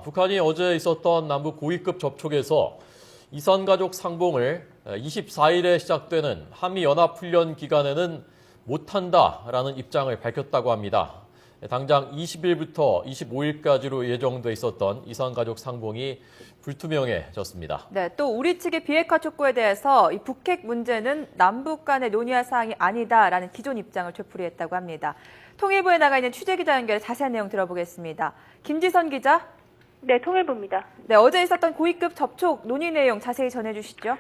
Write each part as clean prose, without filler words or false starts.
북한이 어제 있었던 남북 고위급 접촉에서 이산가족 상봉을 24일에 시작되는 한미연합훈련 기간에는 못한다라는 입장을 밝혔다고 합니다. 당장 20일부터 25일까지로 예정돼 있었던 이산가족 상봉이 불투명해졌습니다. 네, 또 우리 측의 비핵화 촉구에 대해서 이 북핵 문제는 남북 간의 논의할 사항이 아니다라는 기존 입장을 되풀이했다고 합니다. 통일부에 나가 있는 취재기자 연결해 자세한 내용 들어보겠습니다. 김지선 기자. 네, 통일부입니다. 네, 어제 있었던 고위급 접촉 논의 내용 자세히 전해주시죠.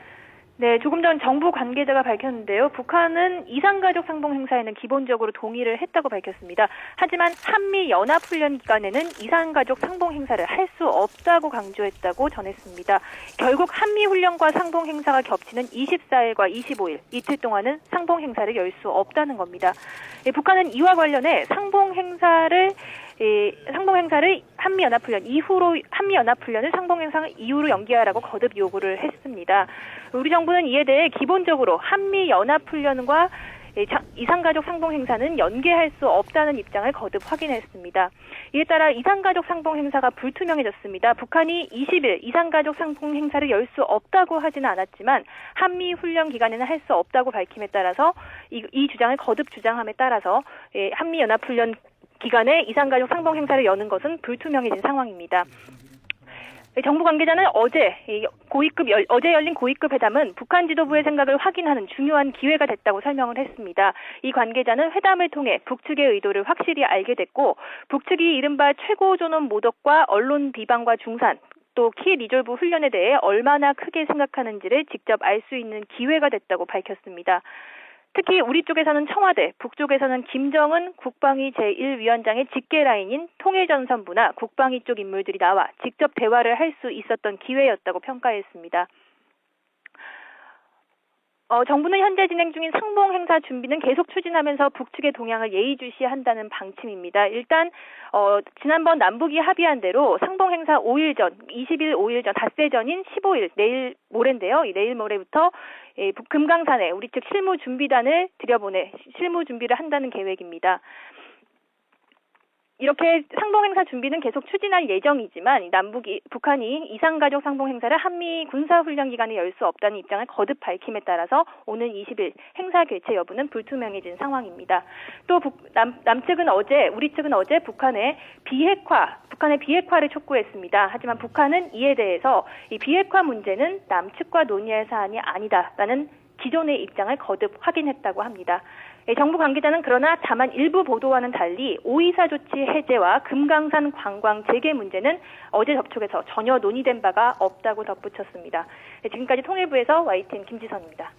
네, 조금 전 정부 관계자가 밝혔는데요. 북한은 이산가족 상봉 행사에는 기본적으로 동의를 했다고 밝혔습니다. 하지만 한미연합훈련 기간에는 이산가족 상봉 행사를 할 수 없다고 강조했다고 전했습니다. 결국 한미훈련과 상봉 행사가 겹치는 24일과 25일, 이틀 동안은 상봉 행사를 열 수 없다는 겁니다. 북한은 이와 관련해 상봉 행사를 한미연합훈련을 상봉 행사 이후로 연기하라고 거듭 요구를 했습니다. 우리 정부는 이에 대해 기본적으로 한미연합훈련과 이산가족 상봉 행사는 연계할 수 없다는 입장을 거듭 확인했습니다. 이에 따라 이산가족 상봉 행사가 불투명해졌습니다. 북한이 20일 이산가족 상봉 행사를 열 수 없다고 하지는 않았지만 한미훈련 기간에는 할 수 없다고 밝힘에 따라서 이 주장을 거듭 주장함에 따라서 한미연합훈련 기간에 이산가족 상봉 행사를 여는 것은 불투명해진 상황입니다. 정부 관계자는 어제 열린 고위급 회담은 북한 지도부의 생각을 확인하는 중요한 기회가 됐다고 설명을 했습니다. 이 관계자는 회담을 통해 북측의 의도를 확실히 알게 됐고 북측이 이른바 최고존엄 모독과 언론 비방과 중산 또 키 리졸브 훈련에 대해 얼마나 크게 생각하는지를 직접 알 수 있는 기회가 됐다고 밝혔습니다. 특히 우리 쪽에서는 청와대, 북쪽에서는 김정은 국방위 제1위원장의 직계라인인 통일전선부나 국방위 쪽 인물들이 나와 직접 대화를 할 수 있었던 기회였다고 평가했습니다. 정부는 현재 진행 중인 상봉 행사 준비는 계속 추진하면서 북측의 동향을 예의주시한다는 방침입니다. 일단 지난번 남북이 합의한 대로 상봉 행사 5일 전, 20일 5일 전, 닷새 전인 15일, 내일 모레인데요. 내일 모레부터 금강산에 우리 측 실무 준비단을 들여보내 실무 준비를 한다는 계획입니다. 이렇게 상봉 행사 준비는 계속 추진할 예정이지만 북한이 이산가족 상봉 행사를 한미 군사훈련 기간에 열 수 없다는 입장을 거듭 밝힘에 따라서 오는 20일 행사 개최 여부는 불투명해진 상황입니다. 또 우리 측은 어제 북한의 비핵화를 촉구했습니다. 하지만 북한은 이에 대해서 이 비핵화 문제는 남측과 논의할 사안이 아니다라는 기존의 입장을 거듭 확인했다고 합니다. 정부 관계자는 그러나 다만 일부 보도와는 달리 5.24 조치 해제와 금강산 관광 재개 문제는 어제 접촉에서 전혀 논의된 바가 없다고 덧붙였습니다. 지금까지 통일부에서 YTN 김지선입니다.